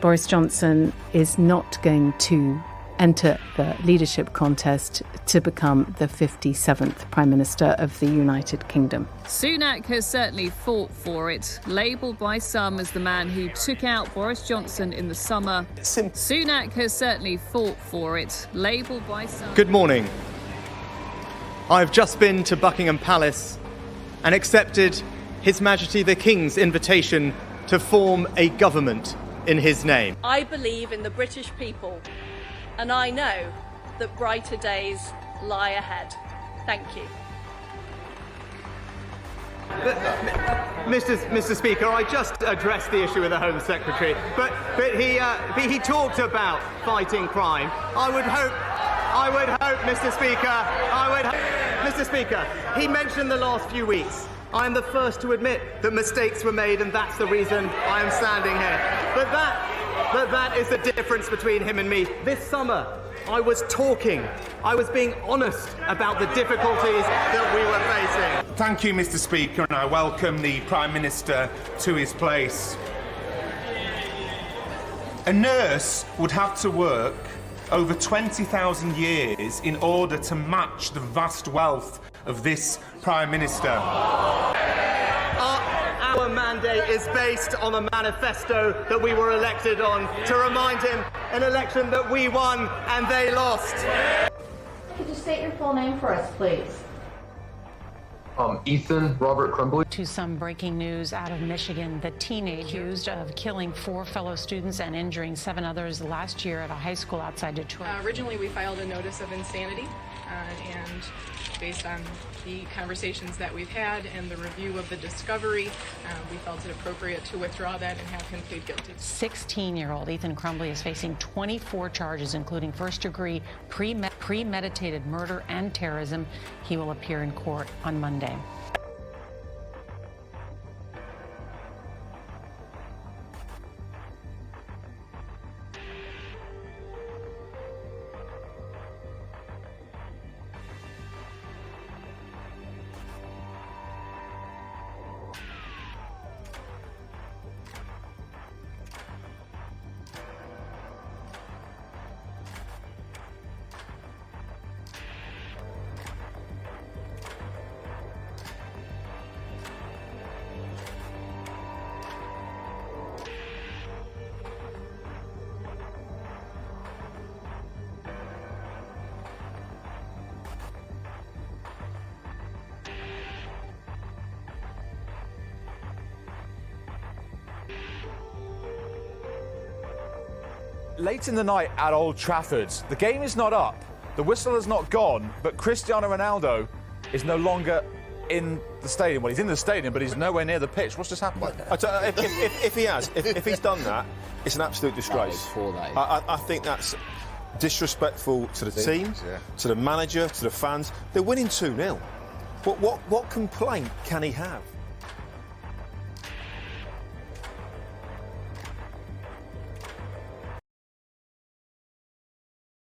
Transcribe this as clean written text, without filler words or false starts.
Boris Johnson is not going to enter the leadership contest to become the 57th Prime Minister of the United Kingdom. Sunak has certainly fought for it, labelled by some as the man who took out Boris Johnson in the summer. Sunak has certainly fought for it, labelled by some... Good morning. I've just been to Buckingham Palace and accepted His Majesty the King's invitation to form a government in his name. I believe in the British people, and I know that brighter days lie ahead. Thank you. Mr. Speaker, I just addressed the issue with the Home Secretary, but he talked about fighting crime. I would hope, Mr. Speaker, he mentioned the last few weeks. I am the first to admit that mistakes were made, and that's the reason I am standing here. But that is the difference between him and me. This summer, I was being honest about the difficulties that we were facing. Thank you, Mr. Speaker, and I welcome the Prime Minister to his place. A nurse would have to work over 20,000 years in order to match the vast wealth of this Prime Minister. Our mandate is based on a manifesto that we were elected on, to remind him an election that we won and they lost. Could you state your full name for us, please? Ethan Robert Crumbly. To some breaking news out of Michigan, the teenager accused of killing 4 fellow students and injuring 7 others last year at a high school outside Detroit. Originally, we filed a notice of insanity, and based on the conversations that we've had and the review of the discovery, we felt it appropriate to withdraw that and have him plead guilty. 16-year-old Ethan Crumbly is facing 24 charges, including first-degree premeditated murder and terrorism. He will appear in court on Monday. Late in the night at Old Trafford, the game is not up, the whistle has not gone, but Cristiano Ronaldo is no longer in the stadium. Well, he's in the stadium, but he's nowhere near the pitch. What's just happened? If he's done that, it's an absolute disgrace. I think that's disrespectful to the team, to the manager, to the fans. They're winning 2-0. What complaint can he have?